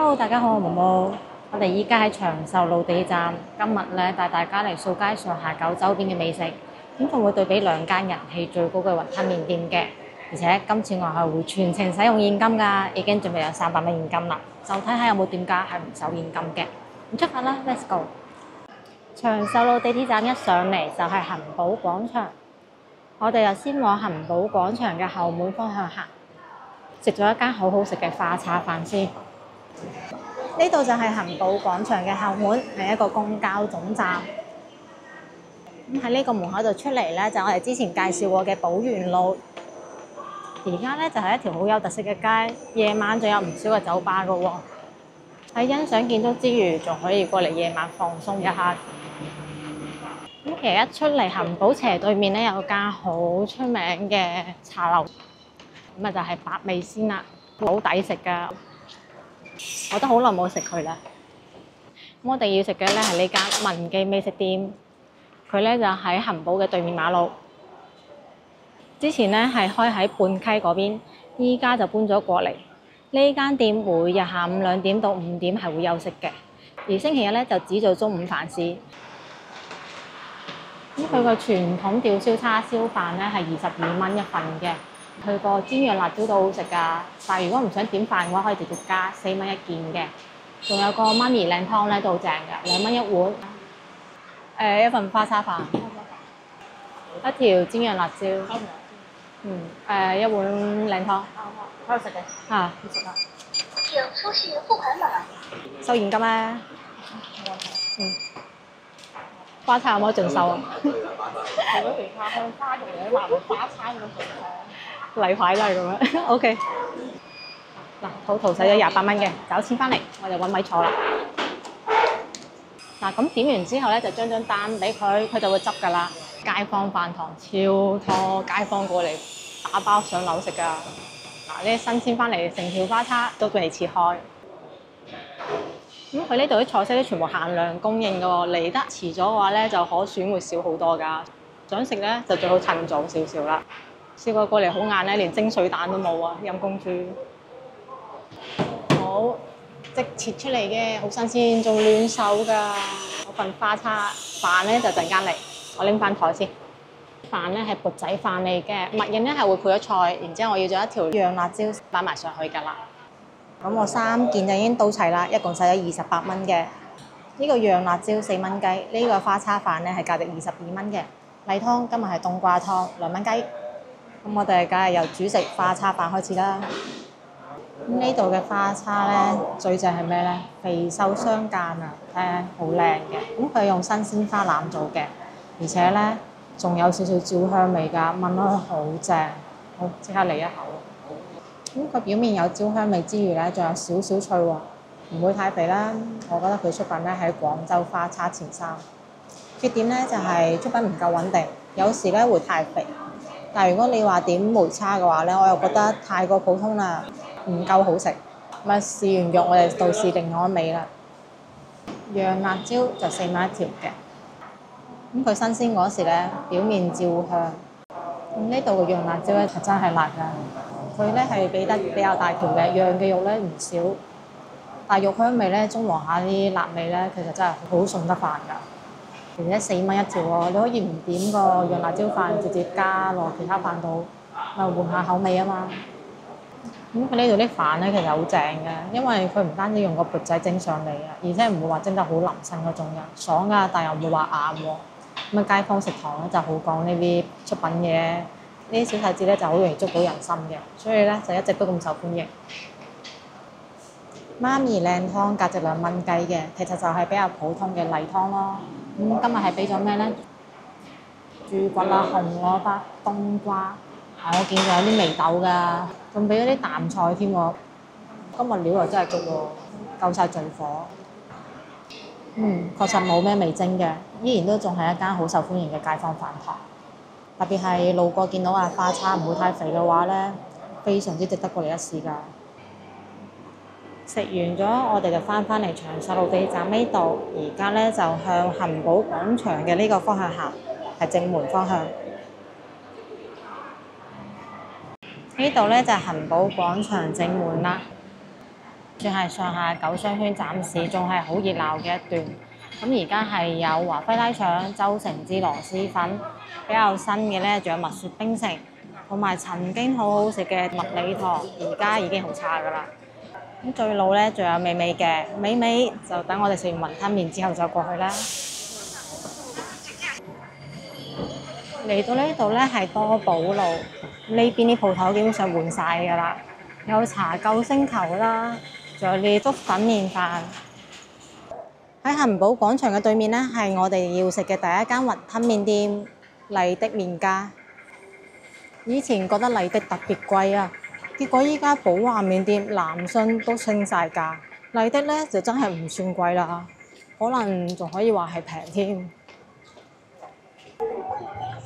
Hello，大家好，我毛毛。我哋依家喺長壽路地鐵站，今日咧帶大家嚟掃街上下九周邊嘅美食，咁仲會對比兩間人氣最高嘅雲吞麵店嘅，而且今次我係會全程使用現金㗎，已經準備有300蚊現金啦，就睇下有冇店家係唔收現金嘅。咁出發啦 ，Let's go！ 長壽路地鐵站一上嚟就係恆寶廣場，我哋就先往恆寶廣場嘅後門方向行，食咗一間好好食嘅花叉飯先。呢度就係恆寶廣場嘅後門，係一個公交總站。咁喺呢個門口度出嚟咧，就我哋之前介紹過嘅寶源路。而家咧就係一條好有特色嘅街，夜晚仲有唔少嘅酒吧噶喎。喺欣賞建築之餘，仲可以過嚟夜晚放鬆一下。咁其實一出嚟恆寶斜對面咧有間好出名嘅茶樓，咁啊就係百味鮮啦，好抵食噶。我都好耐冇食佢啦。咁我哋要食嘅咧係呢間文記美食店，佢咧就喺恆寶嘅對面馬路。之前咧係開喺泮溪嗰邊，依家就搬咗過嚟。呢間店每日下午2點到5點係會休息嘅，而星期日咧就只做中午飯市。咁佢個傳統吊燒叉燒飯咧係22蚊一份嘅。佢個煎釀辣椒都好食㗎，但係如果唔想點飯嘅話，可以直接加4蚊一件嘅。仲有個媽咪靚湯咧都好正㗎，2蚊一碗。一份花叉飯，一條煎釀辣椒，一碗靚湯。喺度食嘅。嚇，唔食啦。請出示付款碼。收現金啊？花叉有冇得盡收啊？係嗰條叉香花肉嚟，話花叉咁樣。例牌都係咁樣，OK。嗱，total使咗28蚊嘅，找錢翻嚟，我就揾位坐啦。嗱，咁點完之後咧，就將張單俾佢，佢就會執㗎啦。街坊飯堂超多街坊過嚟打包上樓食㗎。嗱，呢啲新鮮翻嚟成條花叉都俾你切開。咁佢呢度啲菜式都全部限量供應㗎喎，嚟得遲咗嘅話咧，就可選會少好多㗎。想食咧就最好趁早少少啦。試過嚟好晏咧，連蒸水蛋都冇啊！陰公豬，好即切出嚟嘅，好新鮮，仲暖手㗎。我份花叉飯咧就陣間嚟，我拎翻台先。飯咧係缽仔飯嚟嘅，默認咧係會配咗菜，然之後我要咗一條釀辣椒擺埋上去㗎啦。咁我3件就已經到齊啦，一共使咗28蚊嘅。呢個釀辣椒4蚊雞，呢個花叉飯咧係價值22蚊嘅。例湯今日係冬瓜湯2蚊雞。咁我哋梗係由主食花叉飯開始啦。咁呢度嘅花叉咧，最正係咩咧？肥瘦相間啊，睇下好靚嘅。咁佢用新鮮花腩做嘅，而且咧仲有少少焦香味㗎，聞落去好正。好，即刻嚟一口。咁佢表面有焦香味之餘咧，仲有少少脆喎，唔會太肥啦。我覺得佢出品咧喺廣州花叉前3。缺點咧就係出品唔夠穩定，有時咧會太肥。但係如果你話點梅叉嘅話咧，我又覺得太過普通啦，唔夠好食。咁啊試完肉，我哋到試另外一味啦。釀辣椒就4蚊一條嘅。咁佢新鮮嗰時咧，表面焦香。咁呢度嘅釀辣椒咧就真係辣㗎。佢咧係俾得比較大條嘅，釀嘅肉咧唔少，但係肉香味咧中和下啲辣味咧，其實真係好順得飯㗎。而且4蚊一條喎，你可以唔點個釀辣椒飯，直接加落其他飯度，咪換下口味啊嘛。咁佢呢度啲飯咧其實好正嘅，因為佢唔單止用個缽仔蒸上嚟啊，而且唔會話蒸得好腍身嗰種嘅，爽㗎，但又唔會話硬喎。咁啊街坊食堂咧就好講呢啲出品嘢，呢啲小細節咧就好容易捉到人心嘅，所以咧就一直都咁受歡迎。媽咪靚湯價值2蚊雞嘅，其實就係比較普通嘅例湯咯。今日係俾咗咩咧？豬骨啦、紅蘿蔔、冬瓜，我見仲有啲味豆㗎，仲俾咗啲淡菜添喎。今日料又真係足喎，夠晒罪火。確實冇咩味精嘅，依然都仲係一間好受歡迎嘅街坊飯堂。特別係路過見到花叉唔會太肥嘅話咧，非常之值得過嚟一試㗎。食完咗，我哋就翻嚟長壽路地鐵站呢度，而家咧就向恆寶廣場嘅呢個方向行，係正門方向。呢度咧就係恆寶廣場正門啦。算係上下九商圈暫時仲係好熱鬧嘅一段。咁而家係有華輝拉腸、周成之螺絲粉，比較新嘅咧，仲有蜜雪冰城，同埋曾經好好食嘅蜜梨糖，而家已經好差噶啦。咁最老咧，仲有美美嘅，美美就等我哋食完雲吞麵之後再過去啦。嚟到呢度咧係多寶路，呢邊啲鋪頭基本上換晒㗎啦，有茶救星球啦，仲有啲粥粉麵飯。喺恆寶廣場嘅對面咧，係我哋要食嘅第一間雲吞麵店麗的麵家。以前覺得麗的特別貴啊，結果依家寶華麵店、南信都升晒價，麗的咧就真係唔算貴啦，可能仲可以話係平添。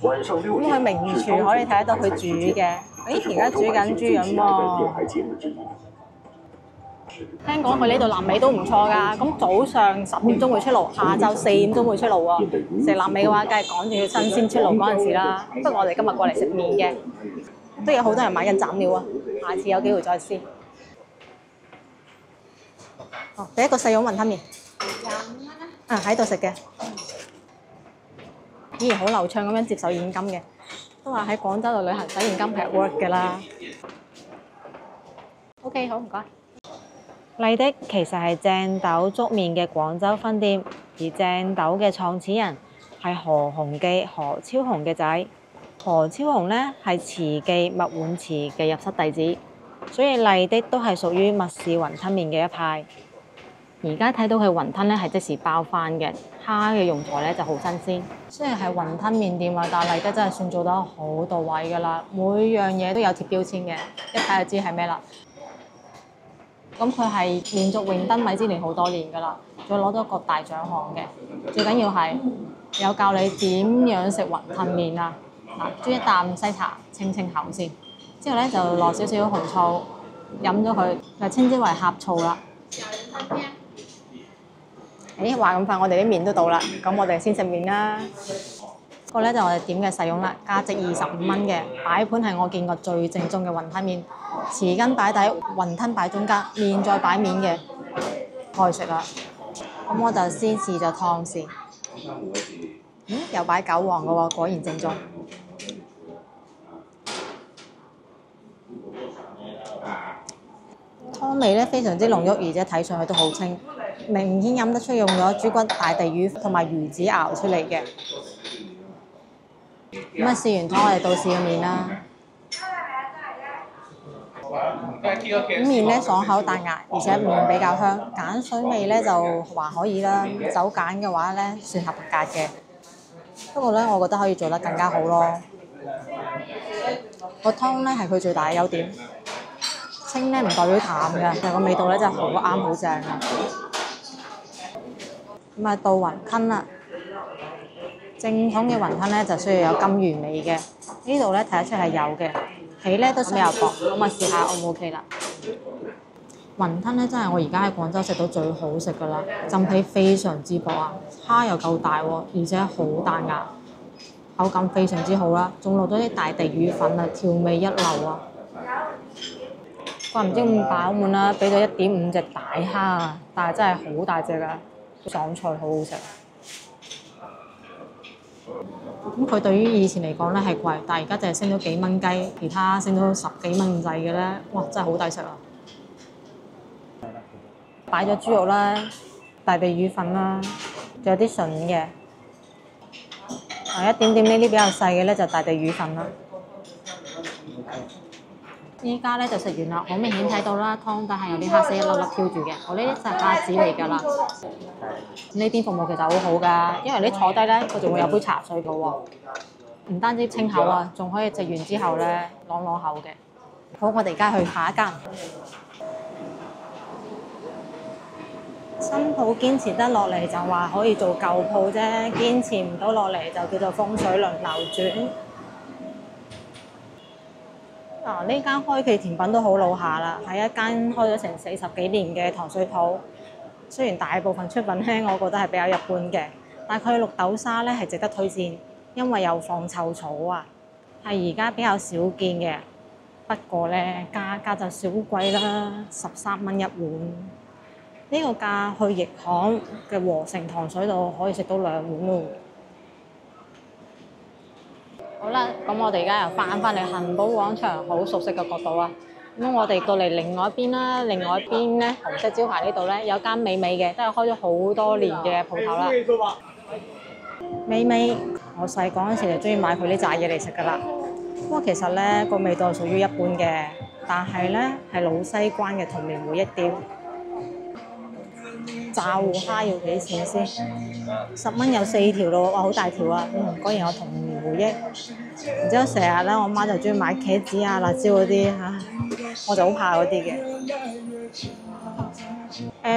咁佢名廚可以睇得到佢煮嘅，而家煮緊豬膶喎。聽講佢呢度臘味都唔錯㗎，咁早上10點鐘會出爐，下晝4點鐘會出爐喎。食臘味嘅話，梗係趕住要新鮮出爐嗰陣時啦。不過我哋今日過嚟食麵嘅，都有好多人買緊斬料啊，下次有機會再試。哦，俾一個細碗雲吞麵。喺度食嘅。依然好流暢咁樣接受現金嘅，都話喺廣州度旅行使現金係 work 㗎啦。OK， 好唔該。麗的其實係正斗粥麵嘅廣州分店，而正斗嘅創始人係何鴻記何超紅嘅仔。何超紅呢係慈記麥碗池嘅入室弟子，所以麗的都係屬於麥氏雲吞麵嘅一派。而家睇到佢雲吞咧係即時包翻嘅，蝦嘅用材咧就好新鮮。雖然係雲吞麵店啊，但係麗的真係算做得好到位㗎啦，每樣嘢都有貼標籤嘅，一睇就知係咩啦。咁佢係連續榮登米芝蓮好多年㗎啦，仲攞咗各大獎項嘅。最緊要係有教你點樣食雲吞麵啊！嗱，啜一啖西茶清清口先，之後咧就落少少紅醋，飲咗佢就稱之為呷醋啦。話咁快，我哋啲麵都到啦，咁我哋先食麵啦。呢個咧就我哋點嘅細蓉啦，價值25蚊嘅，擺盤係我見過最正宗嘅雲吞麵，匙羹擺底，雲吞擺中間，麵再擺面嘅，開食啦。咁我就先試咗湯先，又擺韭黃嘅喎，果然正宗。湯味咧非常之濃郁，而且睇上去都好清，明顯飲得出用咗豬骨、大地魚同埋魚子熬出嚟嘅。咁試完湯，我哋到試個麵啦。咁麵咧爽口彈牙，而且麵比較香，鹼水味咧就還可以啦。走鹼嘅話咧算合格嘅。不過咧，我覺得可以做得更加好咯。個湯咧係佢最大嘅優點。清咧唔代表淡嘅，但係個味道咧真係好啱好正啊！咁啊到雲吞啦，正統嘅雲吞咧就需要有金魚尾嘅，呢度咧睇得出係有嘅，皮咧都比較薄，咁啊試下 O 唔 OK 啦？雲吞咧真係我而家喺廣州食到最好食噶啦，浸皮非常之薄啊，蝦又夠大喎，而且好彈牙，口感非常之好啦，仲落咗啲大地魚粉啊，調味一流啊！怪唔知咁飽滿啦，俾咗1.5隻大蝦啊，但係真係好大隻噶，爽脆好好食。咁佢對於以前嚟講咧係貴，但係而家就係升咗幾蚊雞，其他升咗10幾蚊咁滯嘅咧，哇！真係好抵食啊！擺咗豬肉啦，大地魚粉啦，仲有啲筍嘅。一點點呢啲比較細嘅咧就大地魚粉啦。依家咧就食完啦，好明顯睇到啦，湯底係有啲黑色一粒粒飄住嘅，我呢啲就係蝦子嚟㗎啦。呢邊服務其實好好㗎，因為你坐低咧，佢仲會有杯茶水嘅喎，唔單止清口啊，仲可以食完之後咧啷啷口嘅。好，我哋而家去下一間。新鋪堅持得落嚟就話可以做舊鋪啫，堅持唔到落嚟就叫做風水輪流轉。呢間開記甜品都好老下啦，係一間開咗成40幾年嘅糖水鋪。雖然大部分出品咧，我覺得係比較一般嘅，但佢綠豆沙咧係值得推薦，因為有放臭草啊，係而家比較少見嘅。不過咧價格就少貴啦，13蚊一碗。呢個價去奕巷嘅和盛糖水度可以食到2碗喎。好啦，咁我哋而家又翻嚟恆寶廣場好熟悉嘅角度啊。咁我哋到嚟另外一邊啦，另外一邊咧紅色招牌呢度咧有間美美嘅，都係開咗好多年嘅鋪頭啦。美美，我細個嗰陣時就中意買佢啲炸嘢嚟食噶啦。不過其實咧個味道係屬於一般嘅，但係咧係老西關嘅童年回憶店。炸糊蝦要幾錢先？10蚊有4條咯，哇好大條啊！果然有童年回憶。然之後成日咧，我媽就中意買茄子啊、辣椒嗰啲嚇，我就好怕嗰啲嘅。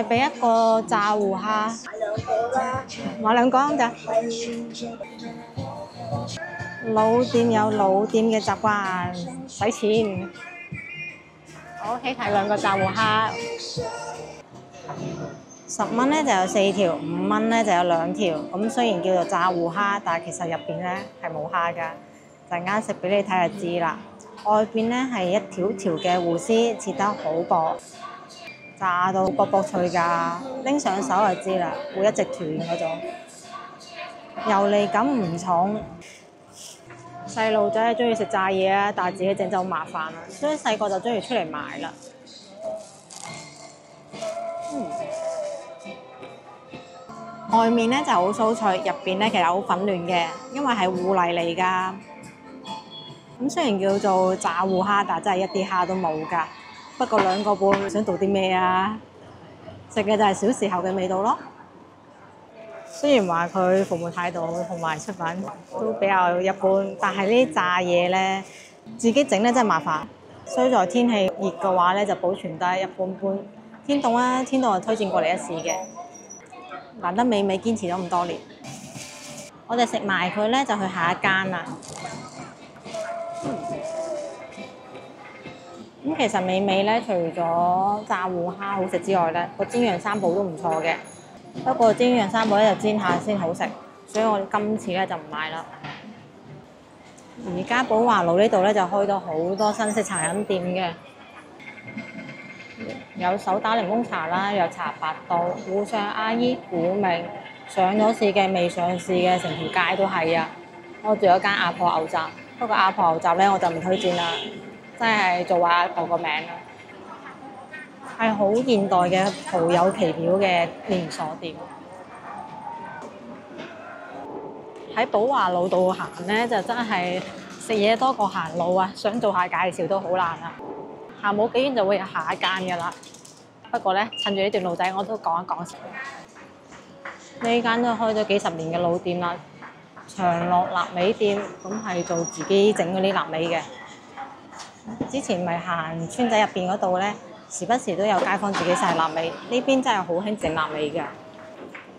俾一個炸糊蝦，買2個咋？老店有老店嘅習慣，使錢。好，起睇2個炸糊蝦。10蚊咧就有4條，5蚊咧就有2條。咁雖然叫做炸糊蝦，但係其實入邊咧係冇蝦㗎。陣間食俾你睇就知啦。外邊咧係一條條嘅糊絲，切得好薄，炸到卜卜脆㗎。拎上手就知啦，會一直斷嗰種。油膩感唔重。細路仔係中意食炸嘢啊，但係自己整就好麻煩啦，所以細個就中意出嚟買啦。外面咧就好酥脆，入邊咧其實好粉嫩嘅，因為係糊泥嚟㗎。咁雖然叫做炸糊蝦，但係真係一啲蝦都冇㗎。不過2個半，想做啲咩啊？食嘅就係小時候嘅味道咯。雖然話佢服務態度同埋出品都比較一般，但係呢啲炸嘢咧自己整咧真係麻煩。衰在天氣熱嘅話咧就保存得一般般。天凍啊，天凍就推薦過嚟一試嘅。難得美美堅持咗咁多年，我哋食埋佢咧就去下一間啦。咁其實美美咧除咗炸糊蝦好食之外咧，個煎釀三寶都唔錯嘅。不過煎釀三寶咧就煎下先好食，所以我今次咧就唔買啦。而家寶華路呢度咧就開咗好多新式茶飲店嘅。有手打檸檬茶啦，有茶百道、湖上阿姨、古茗，上咗市嘅、未上市嘅，成條街都係啊！我仲有間阿婆牛雜，不過阿婆牛雜咧我就唔推薦啦，真係做壞阿婆個名啦。係好現代嘅徒有其表嘅連鎖店。喺寶華路度行咧，就真係食嘢多過行路啊！想做下介紹都好難啊！行冇幾遠就會有下一間㗎啦。不過咧，趁住呢段路仔，我都講一講先。呢間都開咗幾十年嘅老店啦，長樂臘味店，咁係做自己整嗰啲臘味嘅。之前咪行村仔入邊嗰度咧，時不時都有街坊自己曬臘味。呢邊真係好興整臘味㗎。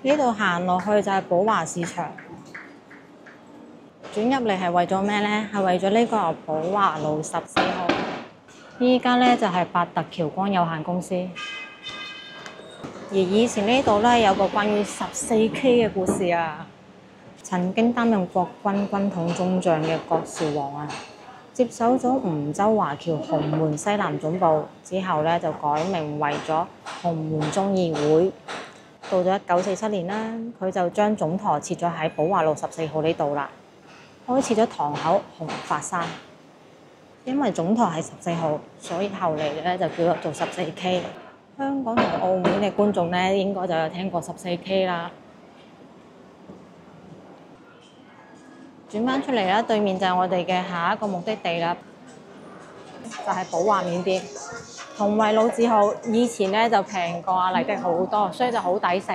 呢度行落去就係寶華市場。轉入嚟係為咗咩咧？係為咗呢個寶華路14號。依家咧就係百特僑光有限公司，而以前呢度咧有個關於14K 嘅故事啊。曾經擔任國軍軍統中將嘅郭兆煌啊，接手咗梧州華僑洪門西南總部之後咧，就改名為咗洪門忠義會。到咗1947年啦，佢就將總台設咗喺寶華路14號呢度啦，開設咗堂口紅髮山。因為總台係14號，所以後嚟咧就叫做14K。香港同澳門嘅觀眾咧，應該就有聽過14K 啦。轉翻出嚟啦，對面就係我哋嘅下一個目的地啦，就係寶華麵店。同為老字號，以前咧就平過阿麗的好多，所以就好抵食。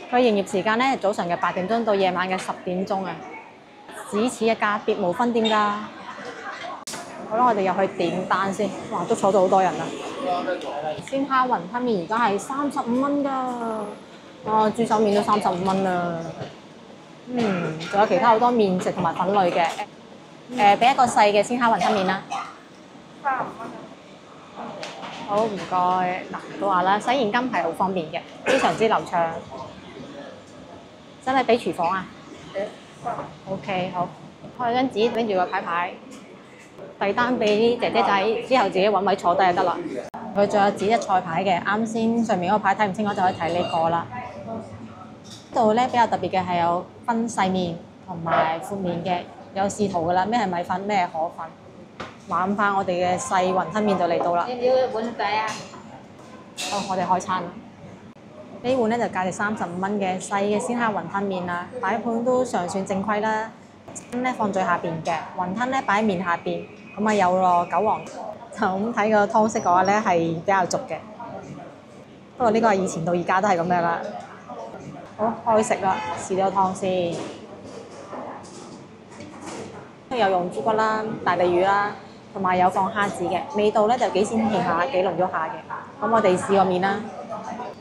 佢營業時間咧，早晨嘅8點鐘到夜晚嘅10點鐘啊，只此一家，別無分店㗎。好啦，我哋入去點單先。哇，都坐咗好多人啦。鮮蝦雲吞麵而家係35蚊㗎，啊豬手麵都35蚊啦。仲有其他好多麵食同埋粉類嘅。俾一個細嘅鮮蝦雲吞麵啦。35蚊。好，唔該。嗱，都話啦，洗現金係好方便嘅，非常之流暢。真係俾廚房啊？OK， 好。開張紙，拎住個牌牌。遞單俾姐姐仔，之後自己揾位坐低就得啦。佢仲有指一菜牌嘅，啱先上面嗰個牌睇唔清楚就可以睇呢個啦。呢度咧比較特別嘅係有分細麵同埋闊麵嘅，有視圖噶啦，咩係米粉，咩係河粉。玩翻我哋嘅細雲吞麵就嚟到啦。你要碗仔啊？好，我哋開餐啦。呢碗咧就價值35蚊嘅細嘅鮮蝦雲吞麵啦，擺盤都尚算正規啦。羹咧放最下邊嘅，雲吞咧擺喺面下邊，咁啊有咯韭黃。就咁睇個湯色嘅話咧係比較足嘅，不過呢個係以前到而家都係咁樣啦。好，開食啦，試咗湯先。有用豬骨啦、大地魚啦，同埋有放蝦子嘅，味道咧就幾鮮甜下，幾濃郁下嘅。咁我哋試個麵啦。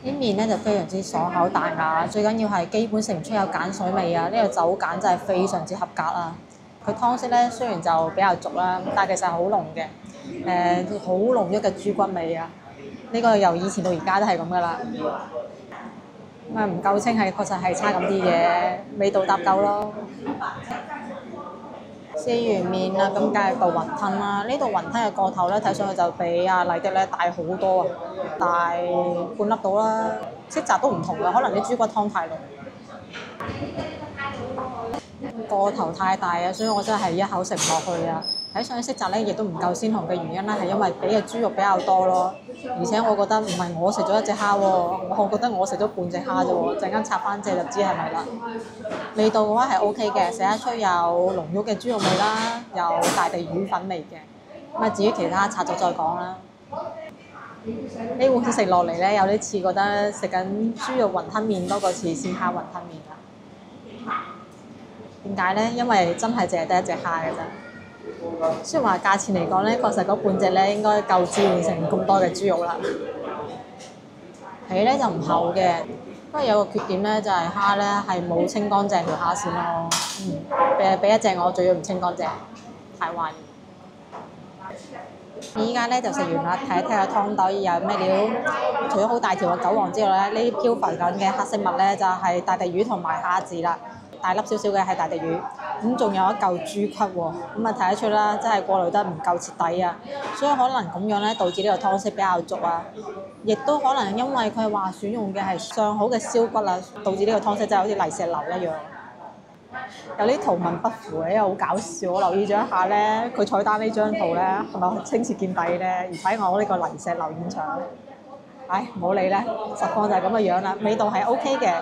啲麵咧就非常之爽口彈牙，最緊要係基本食唔出有鹼水味啊！呢個酒鹼真係非常之合格啊！佢湯色咧雖然就比較濁啦，但係其實好濃嘅，好濃郁嘅豬骨味啊！呢個由以前到而家都係咁噶啦。咁啊唔夠清係確實係差咁啲嘅，味道搭夠咯。試完麵啦，咁梗係到雲吞啦。呢度雲吞嘅個頭咧，睇上去就比阿麗的咧大好多啊，大半粒到啦。色澤都唔同嘅，可能啲豬骨湯太濃，個頭太大啊，所以我真係一口食唔落去啊。睇上去色澤咧亦都唔夠鮮紅嘅原因咧，係因為俾嘅豬肉比較多咯。而且我覺得唔係我食咗一隻蝦喎，我覺得我食咗半隻蝦啫喎，陣間拆翻隻就知係咪啦。味道嘅話係 O K 嘅，食得出有濃郁嘅豬肉味啦，有大地魚粉味嘅。咁啊至於其他拆咗再講啦。呢碗食落嚟咧，有啲似覺得食緊豬肉雲吞麵多過似鮮蝦雲吞麵啦。點解咧？因為真係淨係得一隻蝦嘅啫。雖然話價錢嚟講咧，確實嗰半隻咧應該夠置換成咁多嘅豬肉啦。皮咧就唔厚嘅，不過有個缺點咧就係蝦咧係冇清乾淨條蝦線咯。俾一隻我，仲要唔清乾淨，太壞。依家咧就食完啦，睇一睇個湯袋有咩料。除咗好大條嘅韭黃之外咧，呢啲漂浮緊嘅黑色物咧就係大地魚同埋蝦子啦。大粒少少嘅係大地魚，咁仲有一嚿豬骨喎，咁啊睇得出啦，真係過濾得唔夠徹底啊，所以可能咁樣咧導致呢個湯色比較濁啊，亦都可能因為佢話選用嘅係上好嘅燒骨啊，導致呢個湯色真係好似泥石流一樣。有啲圖文不符嘅，因為好搞笑，我留意咗一下咧，佢菜單呢張圖咧係咪清澈見底咧？而睇我呢個泥石流現場，唉唔好理咧，實況就係咁嘅樣啦，味道係 O K 嘅。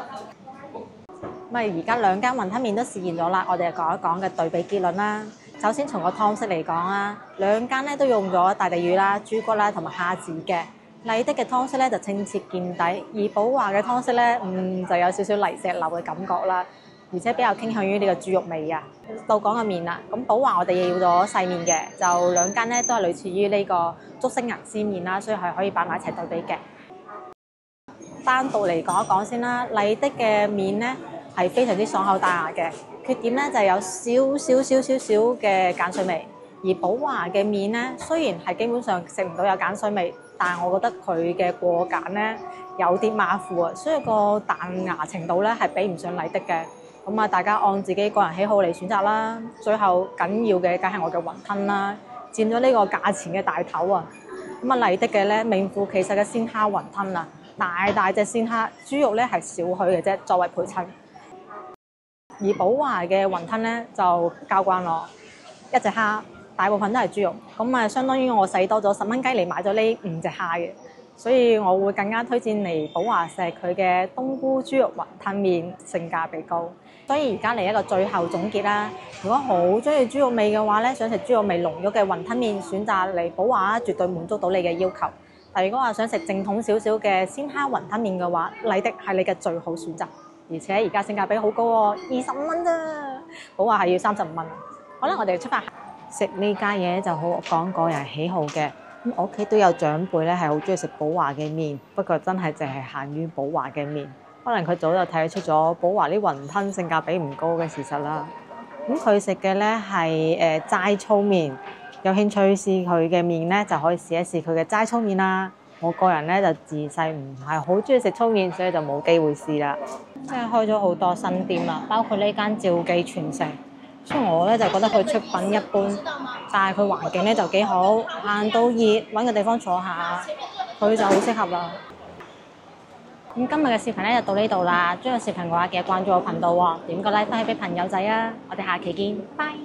咁而家兩間雲吞麵都試驗咗啦，我哋就講一講嘅對比結論啦。首先從個湯色嚟講啊，兩間咧都用咗大地魚啦、豬骨啦同埋蝦子嘅。麗的嘅湯色咧就清澈見底，而寶華嘅湯色咧就有少少泥石流嘅感覺啦，而且比較傾向於呢個豬肉味啊。到講個麵啦，咁寶華我哋要咗細麵嘅，就兩間咧都係類似於呢個竹升銀絲麵啦，所以係可以擺埋一齊對比嘅。單獨嚟講一講先啦，麗的嘅麵咧係非常之爽口彈牙嘅，缺點咧就係有少少嘅鹼水味。而寶華嘅麵咧，雖然係基本上食唔到有鹼水味，但係我覺得佢嘅過鹼咧有啲馬虎啊，所以個彈牙程度咧係比唔上麗的嘅。咁啊，大家按自己個人喜好嚟選擇啦。最後緊要嘅梗係我嘅雲吞啦，佔咗呢個價錢嘅大頭啊。咁啊，麗的嘅咧名副其實嘅鮮蝦雲吞啊，大隻鮮蝦，豬肉咧係少許嘅啫，作為配襯。而寶華嘅雲吞咧就交關咯，一隻蝦，大部分都係豬肉，咁啊相當於我使多咗10蚊雞嚟買咗呢5隻蝦嘅，所以我會更加推薦嚟寶華食佢嘅冬菇豬肉雲吞麵，性價比高。所以而家嚟一個最後總結啦，如果好中意豬肉味嘅話咧，想食豬肉味濃郁嘅雲吞麵，選擇嚟寶華絕對滿足到你嘅要求。但如果話想食正統少少嘅鮮蝦雲吞麵嘅話，麗的係你嘅最好選擇。而且而家性價比好高喎，25蚊啫，寶華係要35蚊。好啦，我哋出發食呢家嘢就好講個人喜好嘅。咁我屋企都有長輩咧係好中意食寶華嘅麵，不過真係淨係限於寶華嘅麵。可能佢早就睇得出咗寶華啲雲吞性價比唔高嘅事實啦。咁佢食嘅咧係齋粗麵，有興趣試佢嘅麵咧就可以試一試佢嘅齋粗麵啦。我個人咧就自細唔係好中意食粗麵，所以就冇機會試啦。即係開咗好多新店啦，包括呢間趙記傳承，所以我咧就覺得佢出品一般，但係佢環境咧就幾好，行到熱揾個地方坐下，佢就好適合啦。咁今日嘅視頻咧就到呢度啦，中意視頻嘅話記得關注我頻道喎，點個 like 翻去俾朋友仔啊！我哋下期見，拜。